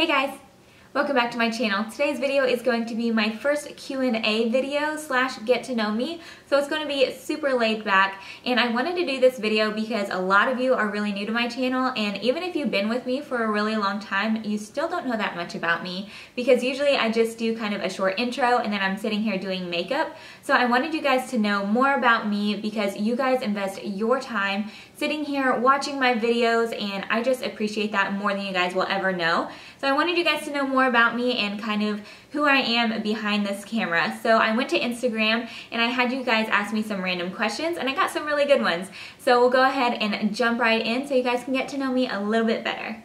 Hey guys! Welcome back to my channel. Today's video is going to be my first Q&A video slash get to know me. So it's going to be super laid back, and I wanted to do this video because a lot of you are really new to my channel, and even if you've been with me for a really long time, you still don't know that much about me because usually I just do kind of a short intro and then I'm sitting here doing makeup. So I wanted you guys to know more about me because you guys invest your time sitting here watching my videos, and I just appreciate that more than you guys will ever know. So I wanted you guys to know more about me and kind of who I am behind this camera. So I went to Instagram and I had you guys ask me some random questions, and I got some really good ones. So we'll go ahead and jump right in so you guys can get to know me a little bit better.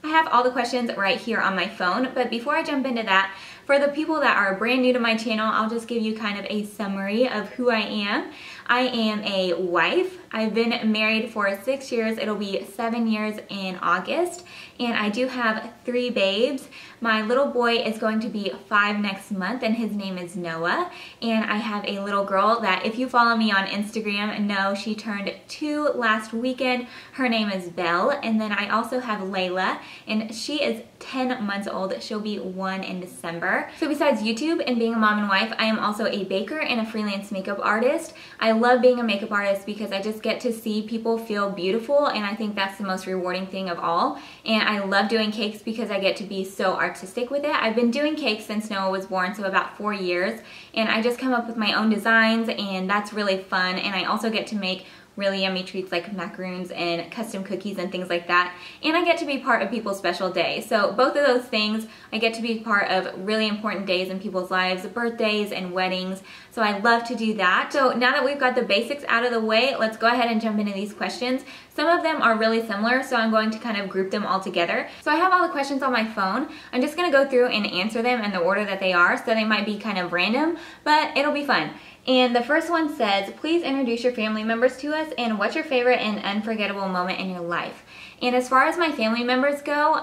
I have all the questions right here on my phone, but before I jump into that, for the people that are brand new to my channel, I'll just give you kind of a summary of who I am. I am a wife. I've been married for 6 years. It'll be 7 years in August. And I do have 3 babes. My little boy is going to be 5 next month, and his name is Noah. And I have a little girl that, if you follow me on Instagram, know she turned 2 last weekend. Her name is Belle. And then I also have Layla, and she is 10 months old. She'll be 1 in December. So besides YouTube and being a mom and wife, I am also a baker and a freelance makeup artist. I love being a makeup artist because I just get to see people feel beautiful, and I think that's the most rewarding thing of all. And I love doing cakes because I get to be so artistic with it. I've been doing cakes since Noah was born, so about 4 years, and I just come up with my own designs, and that's really fun. And I also get to make really yummy treats like macaroons and custom cookies and things like that. And I get to be part of people's special days. So both of those things, I get to be part of really important days in people's lives, birthdays and weddings. So I love to do that. So now that we've got the basics out of the way, let's go ahead and jump into these questions. Some of them are really similar, so I'm going to kind of group them all together. So I have all the questions on my phone. I'm just gonna go through and answer them in the order that they are, so they might be kind of random, but it'll be fun. And the first one says, please introduce your family members to us, and what's your favorite and unforgettable moment in your life? And as far as my family members go,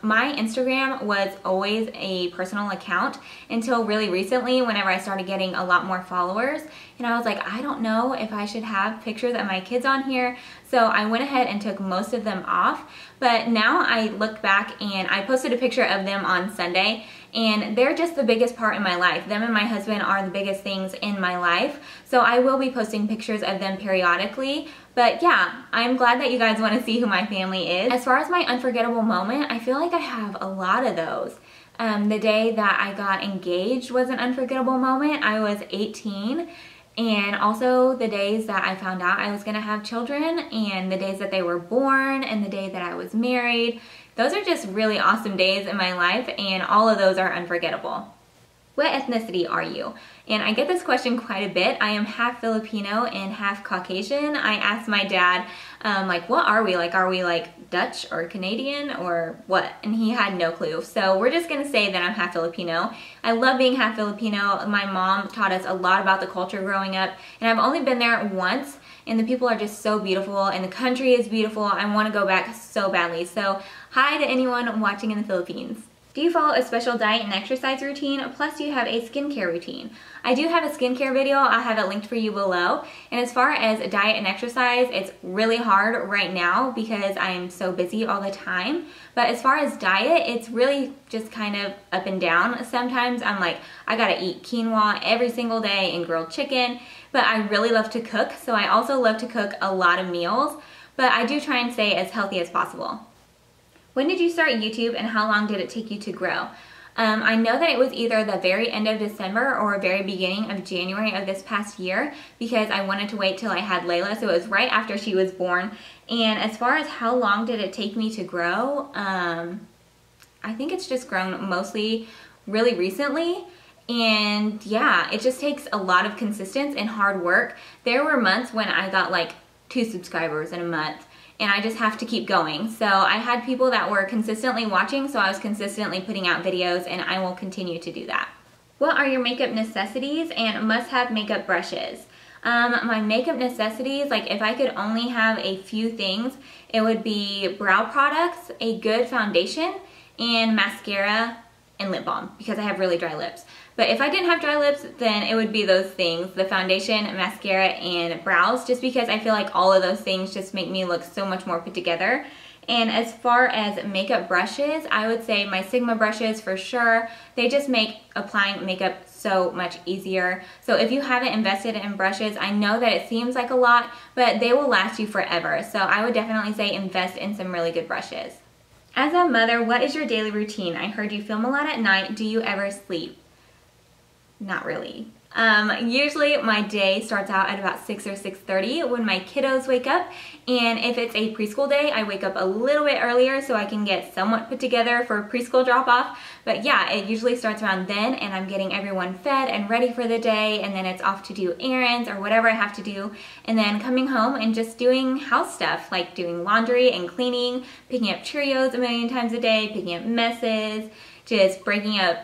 my Instagram was always a personal account until really recently, whenever I started getting a lot more followers. And I was like, I don't know if I should have pictures of my kids on here. So I went ahead and took most of them off. But now I look back and I posted a picture of them on Sunday, and they're just the biggest part in my life. Them and my husband are the biggest things in my life. So I will be posting pictures of them periodically. But yeah, I'm glad that you guys want to see who my family is. As far as my unforgettable moment, I feel like I have a lot of those. The day that I got engaged was an unforgettable moment. I was 18. And also the days that I found out I was gonna have children, and the days that they were born, and the day that I was married. Those are just really awesome days in my life, and all of those are unforgettable. What ethnicity are you? And I get this question quite a bit. I am half Filipino and half Caucasian. I asked my dad, like, what are we? Like, are we like Dutch or Canadian or what? And he had no clue. So we're just gonna say that I'm half Filipino. I love being half Filipino. My mom taught us a lot about the culture growing up, and I've only been there once, and the people are just so beautiful, and the country is beautiful. I wanna go back so badly. So hi to anyone watching in the Philippines. Do you follow a special diet and exercise routine? Plus, do you have a skincare routine? I do have a skincare video. I'll have it linked for you below. And as far as diet and exercise, it's really hard right now because I'm so busy all the time. But as far as diet, it's really just kind of up and down. Sometimes I'm like, I gotta eat quinoa every single day and grilled chicken. But I really love to cook, so I also love to cook a lot of meals. But I do try and stay as healthy as possible. When did you start YouTube, and how long did it take you to grow? I know that it was either the very end of December or very beginning of January of this past year because I wanted to wait till I had Layla, so it was right after she was born. And as far as how long did it take me to grow, I think it's just grown mostly really recently. And yeah, it just takes a lot of consistency and hard work. There were months when I got like 2 subscribers in a month, and I just have to keep going. So I had people that were consistently watching, so I was consistently putting out videos, and I will continue to do that. What are your makeup necessities and must-have makeup brushes? My makeup necessities, like if I could only have a few things, it would be brow products, a good foundation, and mascara and lip balm because I have really dry lips. But if I didn't have dry lips, then it would be those things, the foundation, mascara, and brows, just because I feel like all of those things just make me look so much more put together. And as far as makeup brushes, I would say my Sigma brushes for sure. They just make applying makeup so much easier. So if you haven't invested in brushes, I know that it seems like a lot, but they will last you forever. So I would definitely say invest in some really good brushes. As a mother, what is your daily routine? I heard you film a lot at night. Do you ever sleep? Not really. Usually my day starts out at about 6 or 6:30 when my kiddos wake up, and if it's a preschool day, I wake up a little bit earlier so I can get somewhat put together for preschool drop-off. But yeah, it usually starts around then, and I'm getting everyone fed and ready for the day, and then it's off to do errands or whatever I have to do, and then coming home and just doing house stuff like doing laundry and cleaning, picking up Cheerios a million times a day, picking up messes, just breaking up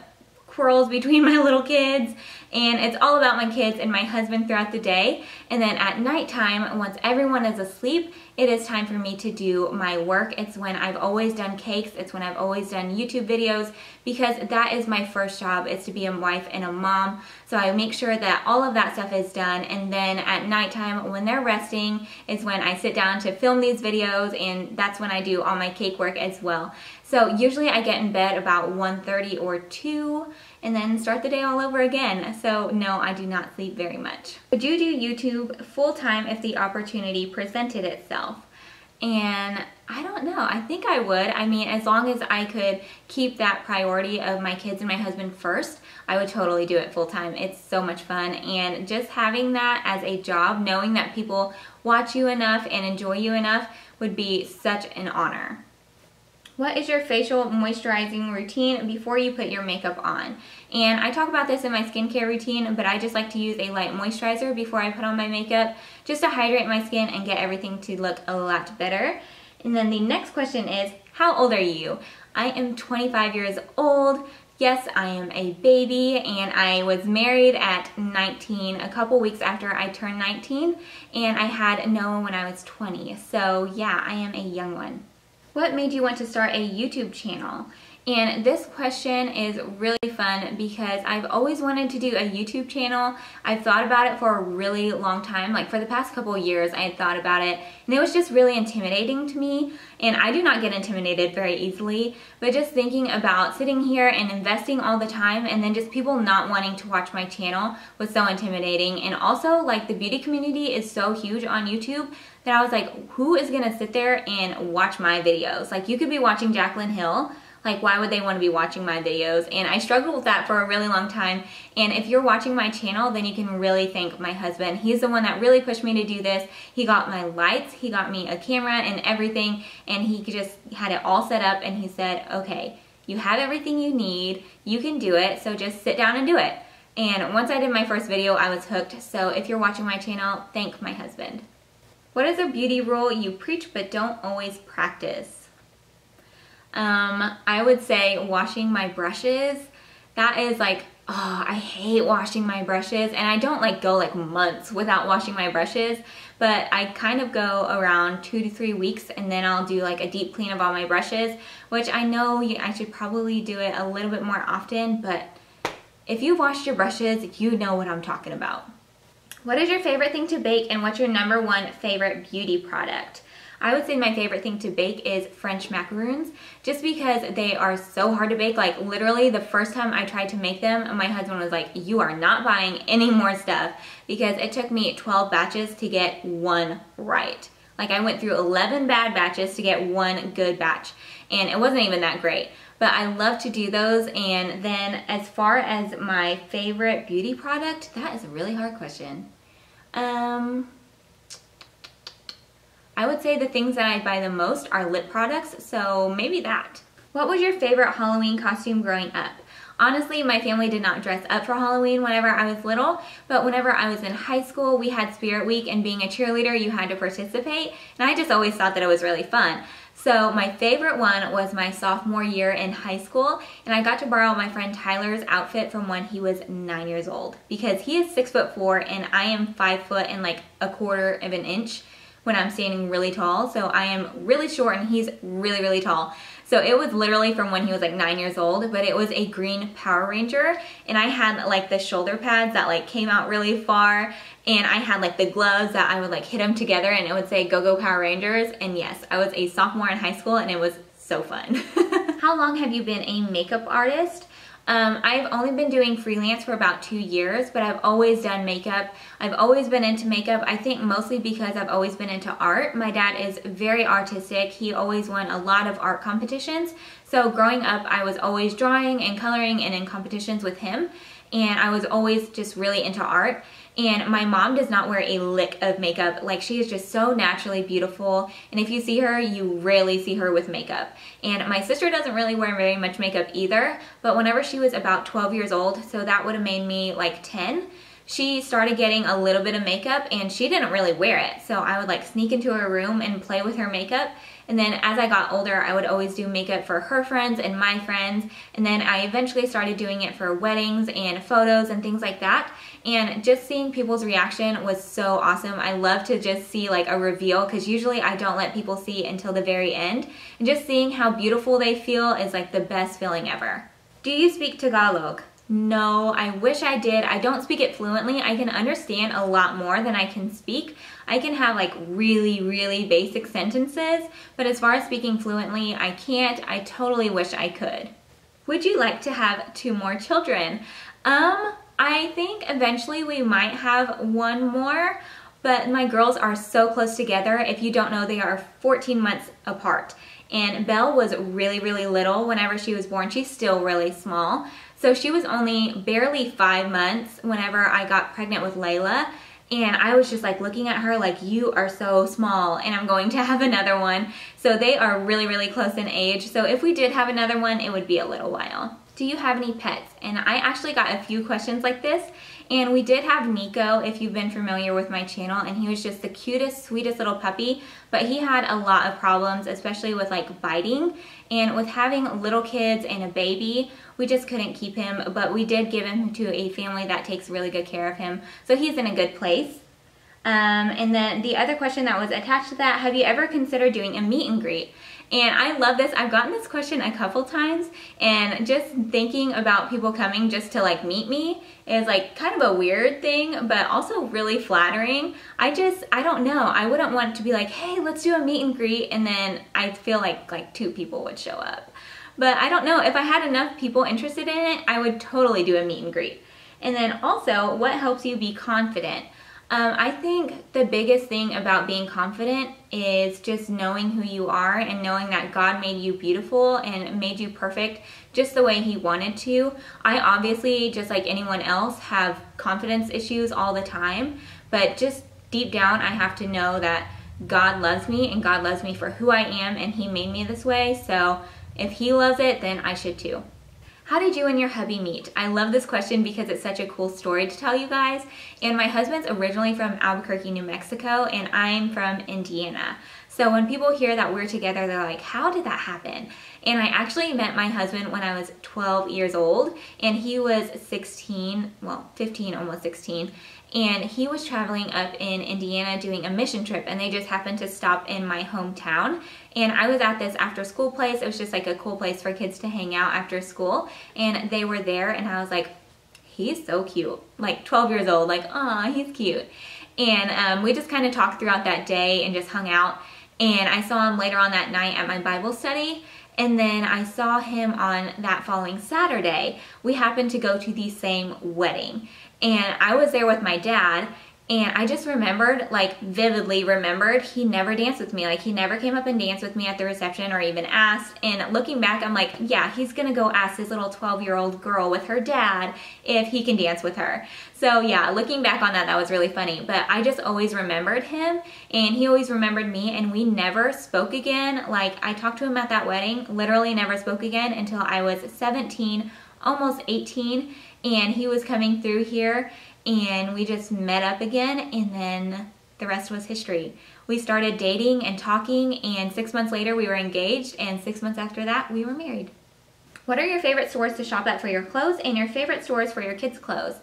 quarrels between my little kids. And it's all about my kids and my husband throughout the day. And then at nighttime, once everyone is asleep, it is time for me to do my work. It's when I've always done cakes. It's when I've always done YouTube videos, because that is my first job, is to be a wife and a mom. So I make sure that all of that stuff is done. And then at nighttime, when they're resting, is when I sit down to film these videos, and that's when I do all my cake work as well. So usually I get in bed about 1:30 or 2 and then start the day all over again. So no, I do not sleep very much. Would you do YouTube full-time if the opportunity presented itself? And I don't know, I think I would. I mean, as long as I could keep that priority of my kids and my husband first, I would totally do it full-time. It's so much fun, and just having that as a job, knowing that people watch you enough and enjoy you enough would be such an honor. What is your facial moisturizing routine before you put your makeup on? And I talk about this in my skincare routine, but I just like to use a light moisturizer before I put on my makeup, just to hydrate my skin and get everything to look a lot better. And then the next question is, how old are you? I am 25 years old. Yes, I am a baby, and I was married at 19, a couple weeks after I turned 19, and I had Noah when I was 20. So yeah, I am a young one. What made you want to start a YouTube channel? And this question is really fun because I've always wanted to do a YouTube channel. I've thought about it for a really long time. Like for the past couple of years, I had thought about it, and it was just really intimidating to me. And I do not get intimidated very easily, but just thinking about sitting here and investing all the time and then just people not wanting to watch my channel was so intimidating. And also, like, the beauty community is so huge on YouTube that I was like, who is gonna sit there and watch my videos? Like, you could be watching Jaclyn Hill. Like, why would they want to be watching my videos? And I struggled with that for a really long time. And if you're watching my channel, then you can really thank my husband. He's the one that really pushed me to do this. He got my lights, he got me a camera and everything, and he just had it all set up, and he said, okay, you have everything you need, you can do it, so just sit down and do it. And once I did my first video, I was hooked. So if you're watching my channel, thank my husband. What is a beauty rule you preach but don't always practice? I would say washing my brushes. That is like, oh, I hate washing my brushes, and I don't like go like months without washing my brushes, but I kind of go around 2 to 3 weeks, and then I'll do like a deep clean of all my brushes, which I know I should probably do it a little bit more often, but if you've washed your brushes, you know what I'm talking about. What is your favorite thing to bake, and what's your #1 favorite beauty product? I would say my favorite thing to bake is French macaroons, just because they are so hard to bake. Like, literally the first time I tried to make them, my husband was like, you are not buying any more stuff, because it took me 12 batches to get one right. Like, I went through 11 bad batches to get one good batch, and it wasn't even that great. But I love to do those. And then as far as my favorite beauty product, that is a really hard question. I would say the things that I buy the most are lip products, so maybe that. What was your favorite Halloween costume growing up? Honestly, my family did not dress up for Halloween whenever I was little, but whenever I was in high school, we had Spirit Week, and being a cheerleader, you had to participate, and I just always thought that it was really fun. So my favorite one was my sophomore year in high school, and I got to borrow my friend Tyler's outfit from when he was 9 years old, because he is 6'4", and I am 5 foot and like 1/4 of an inch when I'm standing really tall. So I am really short and he's really, really tall. So it was literally from when he was like 9 years old, but it was a green Power Ranger, and I had like the shoulder pads that like came out really far, and I had like the gloves that I would like hit them together and it would say "Go Go Power Rangers." And yes, I was a sophomore in high school and it was so fun. How long have you been a makeup artist? I've only been doing freelance for about 2 years, but I've always done makeup. I've always been into makeup, I think mostly because I've always been into art. My dad is very artistic. He always won a lot of art competitions. So growing up, I was always drawing and coloring and in competitions with him. And I was always just really into art. And my mom does not wear a lick of makeup. Like, she is just so naturally beautiful. And if you see her, you rarely see her with makeup. And my sister doesn't really wear very much makeup either. But whenever she was about 12 years old, so that would have made me like 10, she started getting a little bit of makeup and she didn't really wear it. So I would like sneak into her room and play with her makeup. And then as I got older, I would always do makeup for her friends and my friends. And then I eventually started doing it for weddings and photos and things like that. And just seeing people's reaction was so awesome. I love to just see like a reveal, because usually I don't let people see until the very end. And just seeing how beautiful they feel is like the best feeling ever. Do you speak Tagalog? No, I wish I did. I don't speak it fluently. I can understand a lot more than I can speak. I can have like really, really basic sentences, but as far as speaking fluently, I can't. I totally wish I could. Would you like to have 2 more children? I think eventually we might have 1 more, but my girls are so close together. If you don't know, they are 14 months apart. And Belle was really, really little whenever she was born. She's still really small. So she was only barely 5 months whenever I got pregnant with Layla. And I was just like looking at her like, you are so small and I'm going to have another one. So they are really, really close in age. So if we did have another one, it would be a little while. Do you have any pets? And I actually got a few questions like this. And we did have Nico, if you've been familiar with my channel, and he was just the cutest, sweetest little puppy, but he had a lot of problems, especially with like biting. And with having little kids and a baby, we just couldn't keep him, but we did give him to a family that takes really good care of him. So he's in a good place. And then the other question that was attached to that, have you ever considered doing a meet and greet? And I love this. I've gotten this question a couple times, and just thinking about people coming just to like meet me is like kind of a weird thing, but also really flattering. I don't know. I wouldn't want to be like, hey, let's do a meet and greet, and then I feel like 2 people would show up. But I don't know. If I had enough people interested in it, I would totally do a meet and greet. And then also, what helps you be confident? I think the biggest thing about being confident is just knowing who you are and knowing that God made you beautiful and made you perfect just the way He wanted to. I obviously, just like anyone else, have confidence issues all the time, but just deep down I have to know that God loves me and God loves me for who I am, and He made me this way, so if He loves it, then I should too. How did you and your hubby meet? I love this question because it's such a cool story to tell you guys. And my husband's originally from Albuquerque, New Mexico, and I'm from Indiana. So when people hear that we're together, they're like, how did that happen? And I actually met my husband when I was 12 years old, and he was 16, well, 15, almost 16. And he was traveling up in Indiana doing a mission trip, and they just happened to stop in my hometown. And I was at this after school place. It was just like a cool place for kids to hang out after school. And they were there, and I was like, he's so cute. Like 12 years old, like, aw, he's cute. And we just kind of talked throughout that day and just hung out. And I saw him later on that night at my Bible study. And then I saw him on that following Saturday. We happened to go to the same wedding. And I was there with my dad, and I just remembered, like vividly remembered, he never danced with me. Like, he never came up and danced with me at the reception or even asked. And looking back, I'm like, yeah, he's gonna go ask this little 12-year-old girl with her dad if he can dance with her. So yeah, looking back on that, that was really funny. But I just always remembered him, and he always remembered me, and we never spoke again. Like, I talked to him at that wedding, literally never spoke again until I was 17, almost 18. And he was coming through here, and we just met up again, and then the rest was history. We started dating and talking, and 6 months later we were engaged, and 6 months after that we were married. What are your favorite stores to shop at for your clothes, and your favorite stores for your kids' clothes?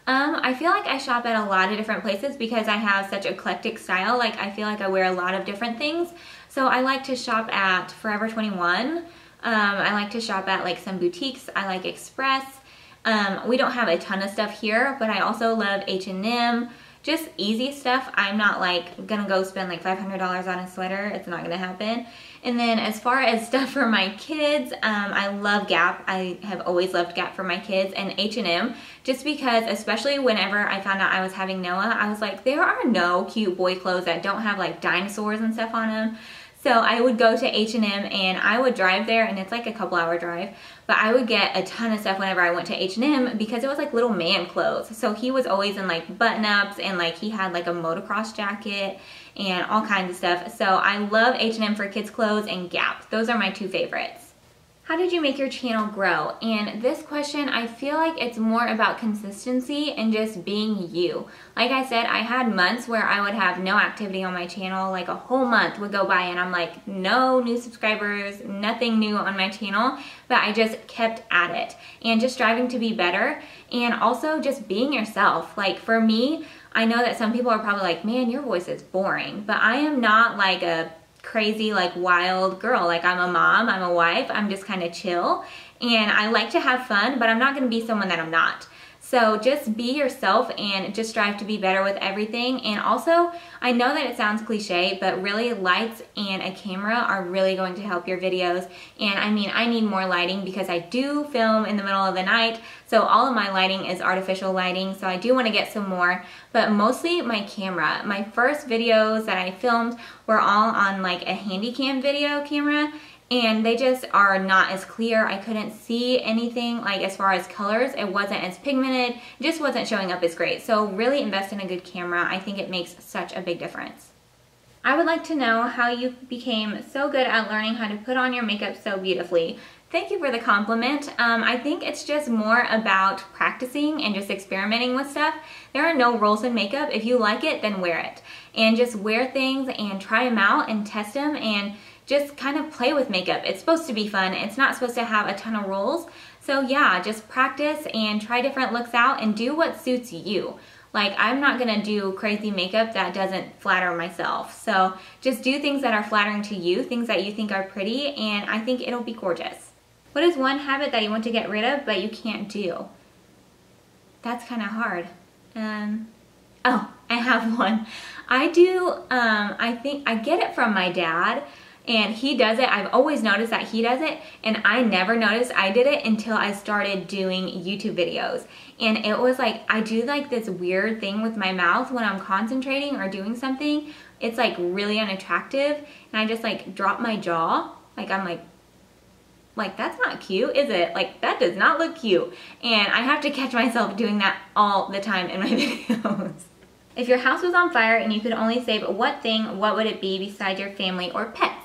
I feel like I shop at a lot of different places because I have such eclectic style. Like, I feel like I wear a lot of different things. So I like to shop at Forever 21. I like to shop at like some boutiques. I like Express. We don't have a ton of stuff here, but I also love H&M. Just easy stuff. I'm not like gonna go spend like $500 on a sweater. It's not gonna happen. And then as far as stuff for my kids, I love Gap. I have always loved Gap for my kids, and H&M, just because especially whenever I found out I was having Noah, I was like, there are no cute boy clothes that don't have like dinosaurs and stuff on them. So I would go to H&M and I would drive there, and it's like a couple-hour drive, but I would get a ton of stuff whenever I went to H&M because it was like little man clothes. So he was always in like button-ups, and like he had like a motocross jacket and all kinds of stuff. So I love H&M for kids clothes and Gap. Those are my two favorites. How did you make your channel grow? And this question, I feel like it's more about consistency and just being you. Like I said, I had months where I would have no activity on my channel, like a whole month would go by and I'm like, no new subscribers, nothing new on my channel, but I just kept at it and just striving to be better, and also just being yourself. Like for me, I know that some people are probably like, man, your voice is boring, but I am not like a crazy like wild girl. Like I'm a mom, I'm a wife, I'm just kind of chill, and I like to have fun, but I'm not going to be someone that I'm not. So just be yourself and just strive to be better with everything. And also, I know that it sounds cliche, but really lights and a camera are really going to help your videos. And I mean, I need more lighting because I do film in the middle of the night, so all of my lighting is artificial lighting, so I do want to get some more, but mostly my camera. My first videos that I filmed were all on like a Handycam video camera, and they just are not as clear. I couldn't see anything like as far as colors. It wasn't as pigmented, it just wasn't showing up as great. So really invest in a good camera. I think it makes such a big difference. I would like to know how you became so good at learning how to put on your makeup so beautifully. Thank you for the compliment. I think it's just more about practicing and just experimenting with stuff. There are no rules in makeup. If you like it, then wear it. And just wear things and try them out and test them and just kind of play with makeup. It's supposed to be fun. It's not supposed to have a ton of rules. So yeah, just practice and try different looks out and do what suits you. Like I'm not gonna do crazy makeup that doesn't flatter myself. So just do things that are flattering to you, things that you think are pretty, and I think it'll be gorgeous. What is one habit that you want to get rid of but you can't do? That's kind of hard. Oh, I have one. I think I get it from my dad. And he does it. I've always noticed that he does it, and I never noticed I did it until I started doing YouTube videos. And it was like, I do like this weird thing with my mouth when I'm concentrating or doing something. It's like really unattractive, and I just like drop my jaw. Like I'm like that's not cute, is it? Like that does not look cute. And I have to catch myself doing that all the time in my videos. If your house was on fire and you could only save one thing, what would it be besides your family or pets?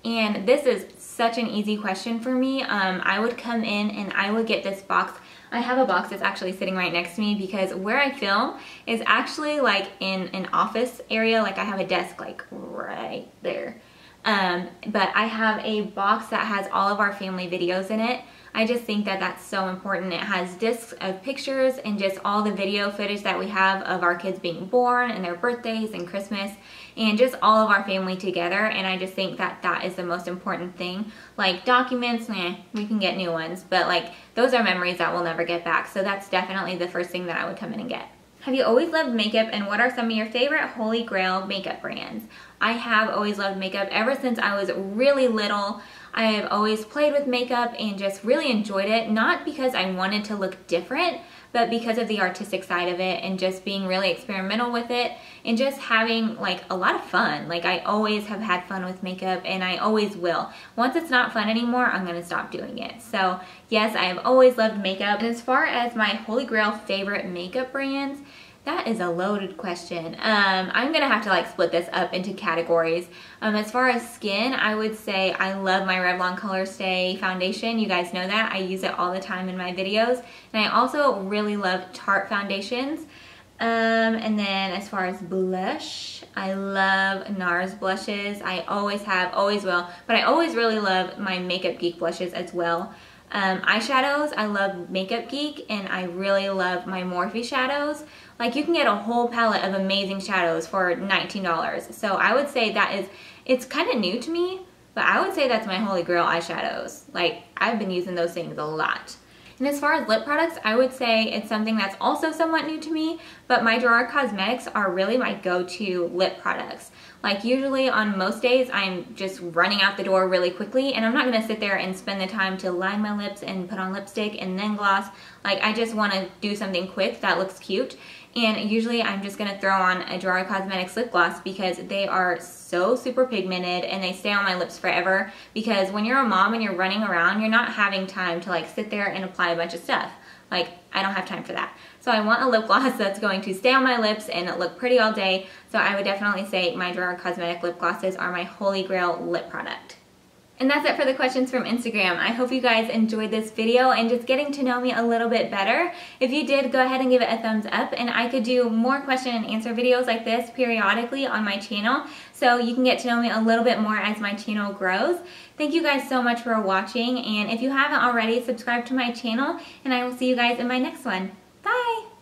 And this is such an easy question for me. I would come in and I would get this box. I have a box that's actually sitting right next to me because where I film is actually like in an office area. Like I have a desk like right there. But I have a box that has all of our family videos in it. I just think that that's so important. It has discs of pictures and just all the video footage that we have of our kids being born and their birthdays and Christmas and just all of our family together. And I just think that that is the most important thing. Like documents, we can get new ones, but like those are memories that we'll never get back. So that's definitely the first thing that I would come in and get. Have you always loved makeup, and what are some of your favorite holy grail makeup brands? I have always loved makeup ever since I was really little. I have always played with makeup and just really enjoyed it, not because I wanted to look different, but because of the artistic side of it and just being really experimental with it and just having like a lot of fun. Like I always have had fun with makeup, and I always will. Once it's not fun anymore, I'm gonna stop doing it. So yes, I have always loved makeup. And as far as my holy grail favorite makeup brands, that is a loaded question. I'm gonna have to like split this up into categories. As far as skin, I would say I love my Revlon Color Stay foundation. You guys know that. I use it all the time in my videos. And I also really love Tarte foundations. And then as far as blush, I love NARS blushes. I always have, always will, but I always really love my Makeup Geek blushes as well. Eyeshadows, I love Makeup Geek, and I really love my Morphe shadows. Like you can get a whole palette of amazing shadows for $19. So I would say that is, it's kind of new to me. but I would say that's my holy grail eyeshadows. Like, I've been using those things a lot. And as far as lip products, I would say it's something that's also somewhat new to me, but my Gerard Cosmetics are really my go-to lip products. Like, usually on most days, I'm just running out the door really quickly, and I'm not gonna sit there and spend the time to line my lips and put on lipstick and then gloss. Like, I just wanna do something quick that looks cute. And usually I'm just gonna throw on a Gerard Cosmetics lip gloss because they are so super pigmented and they stay on my lips forever, because when you're a mom and you're running around, you're not having time to like sit there and apply a bunch of stuff. Like, I don't have time for that. So I want a lip gloss that's going to stay on my lips and look pretty all day. So I would definitely say my Gerard Cosmetic lip glosses are my holy grail lip product. And that's it for the questions from Instagram. I hope you guys enjoyed this video and just getting to know me a little bit better. If you did, go ahead and give it a thumbs up, and I could do more question and answer videos like this periodically on my channel, so you can get to know me a little bit more as my channel grows. Thank you guys so much for watching, and if you haven't already, subscribe to my channel, and I will see you guys in my next one. Bye!